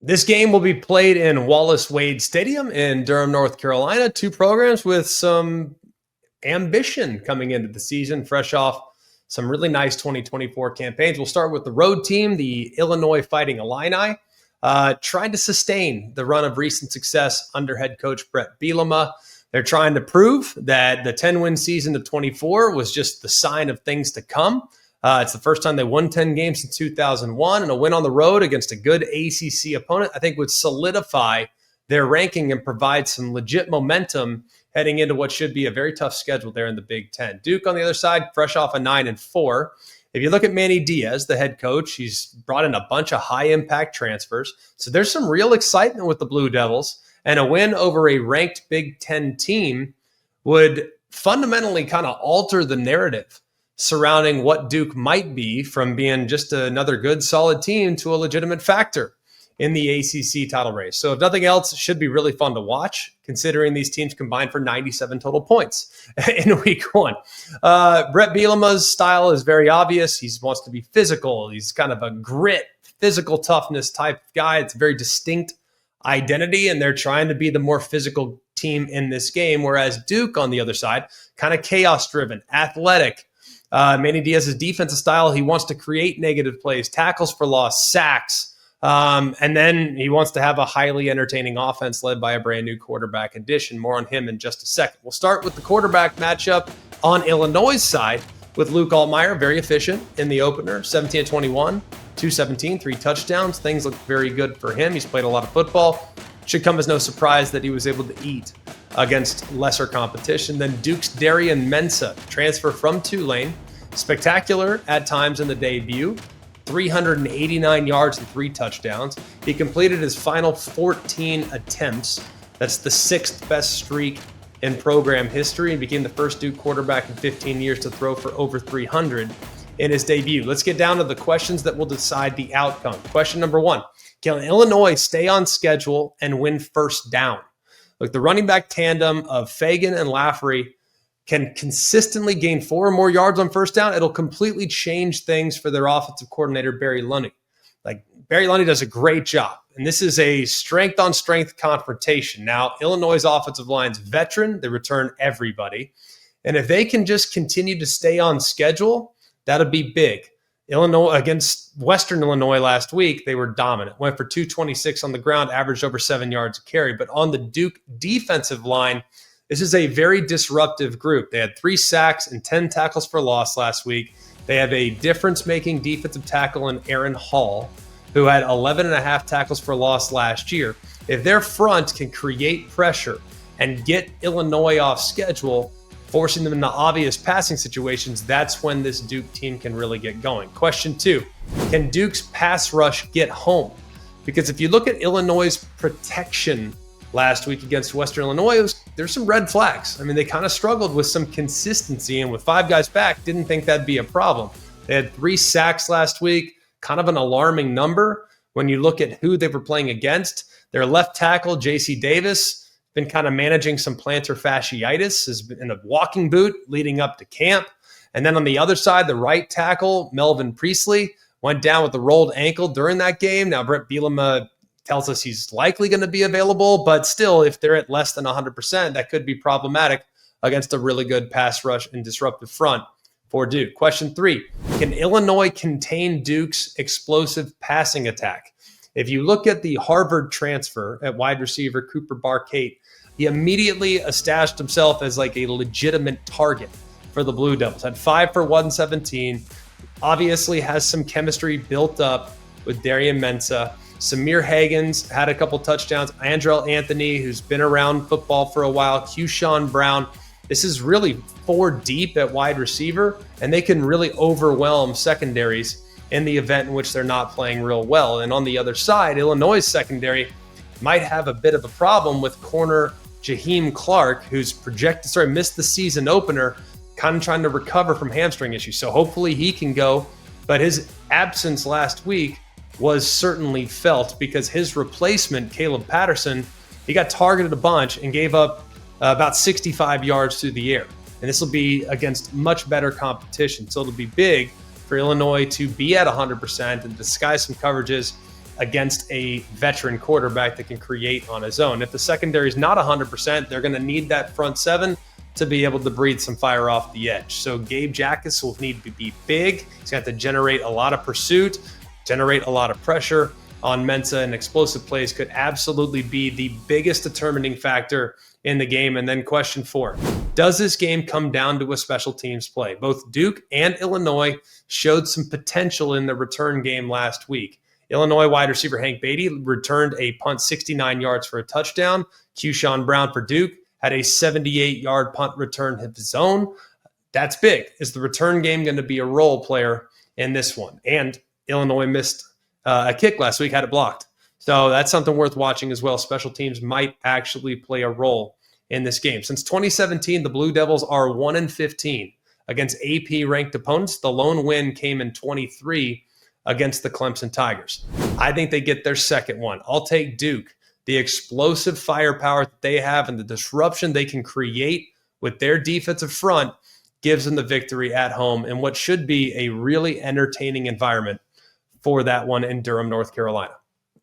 This game will be played in Wallace Wade Stadium in Durham, North Carolina. Two programs with some ambition coming into the season, fresh off some really nice 2024 campaigns. We'll start with the road team, the Illinois Fighting Illini, trying to sustain the run of recent success under head coach Brett Bielema. They're trying to prove that the 10-win season of 24 was just the sign of things to come. It's the first time they won 10 games since 2001, and a win on the road against a good ACC opponent, I think, would solidify their ranking and provide some legit momentum heading into what should be a very tough schedule there in the Big Ten. Duke, on the other side, fresh off a 9-4. If you look at Manny Diaz, the head coach, he's brought in a bunch of high-impact transfers. So there's some real excitement with the Blue Devils, and a win over a ranked Big Ten team would fundamentally kind of alter the narrative surrounding what Duke might be, from being just another good, solid team to a legitimate factor in the ACC title race. So if nothing else, it should be really fun to watch, considering these teams combined for 97 total points in week one. Brett Bielema's style is very obvious. He wants to be physical. He's kind of a grit, physical toughness type guy. It's a very distinct identity, and they're trying to be the more physical team in this game, whereas Duke, on the other side, kind of chaos-driven, athletic. Manny Diaz's defensive style, he wants to create negative plays, tackles for loss, sacks, and then he wants to have a highly entertaining offense led by a brand new quarterback addition. More on him in just a second. We'll start with the quarterback matchup on Illinois' side with Luke Altmaier, very efficient in the opener, 17-21, 217, 3 touchdowns. Things look very good for him. He's played a lot of football. Should come as no surprise that he was able to eat against lesser competition. Then Duke's Darian Mensah, transfer from Tulane, spectacular at times in the debut, 389 yards and 3 touchdowns. He completed his final 14 attempts. That's the 6th best streak in program history, and became the first Duke quarterback in 15 years to throw for over 300 in his debut. Let's get down to the questions that will decide the outcome. Question number 1, can Illinois stay on schedule and win first down? Look, the running back tandem of Fagan and Laffery can consistently gain 4 or more yards on first down. It'll completely change things for their offensive coordinator, Barry Lunney. Barry Lunney does a great job, and this is a strength-on-strength confrontation. Now, Illinois' offensive line's veteran. They return everybody. And if they can just continue to stay on schedule, that'll be big. Illinois against Western Illinois last week, they were dominant. Went for 226 on the ground, averaged over 7 yards a carry. But on the Duke defensive line, this is a very disruptive group. They had 3 sacks and 10 tackles for loss last week. They have a difference-making defensive tackle in Aaron Hall, who had 11 and a half tackles for loss last year. If their front can create pressure and get Illinois off schedule, forcing them into obvious passing situations, that's when this Duke team can really get going. Question 2, can Duke's pass rush get home? Because if you look at Illinois' protection last week against Western Illinois, there's some red flags. I mean, they kind of struggled with some consistency, and with 5 guys back, didn't think that'd be a problem. They had 3 sacks last week, kind of an alarming number when you look at who they were playing against. Their left tackle, J.C. Davis, been kind of managing some plantar fasciitis, has been in a walking boot leading up to camp. And then on the other side, the right tackle, Melvin Priestley, went down with a rolled ankle during that game. Now, Brett Bielema tells us he's likely going to be available, but still, if they're at less than 100%, that could be problematic against a really good pass rush and disruptive front for Duke. Question 3, can Illinois contain Duke's explosive passing attack? If you look at the Harvard transfer at wide receiver, Cooper Barkate, he immediately established himself as like a legitimate target for the Blue Devils. Had 5 for 117, obviously has some chemistry built up with Darian Mensah. Samir Hagens had a couple touchdowns. Andrell Anthony, who's been around football for a while. Keyshawn Brown. This is really 4 deep at wide receiver, and they can really overwhelm secondaries in the event in which they're not playing real well. And on the other side, Illinois' secondary might have a bit of a problem with corner Jaheim Clark, who's missed the season opener, kind of trying to recover from hamstring issues. So hopefully he can go. But his absence last week was certainly felt because his replacement, Caleb Patterson, he got targeted a bunch and gave up about 65 yards through the air. And this will be against much better competition. So it'll be big for Illinois to be at 100% and disguise some coverages against a veteran quarterback that can create on his own. If the secondary is not 100%, they're going to need that front seven to be able to breathe some fire off the edge. So Gabe Jacas will need to be big. He's got to generate a lot of pursuit, generate a lot of pressure on Mensa, and explosive plays could absolutely be the biggest determining factor in the game. And then question 4, does this game come down to a special teams play? Both Duke and Illinois showed some potential in the return game last week. Illinois wide receiver Hank Beatty returned a punt 69 yards for a touchdown. Keyshawn Brown for Duke had a 78-yard punt return of his own. That's big. Is the return game going to be a role player in this one? And Illinois missed a kick last week, had it blocked. So that's something worth watching as well. Special teams might actually play a role in this game. Since 2017, the Blue Devils are 1-15 against AP-ranked opponents. The lone win came in 23 against the Clemson Tigers. I think they get their second one. I'll take Duke. The explosive firepower that they have and the disruption they can create with their defensive front gives them the victory at home in what should be a really entertaining environment for that one in Durham, North Carolina.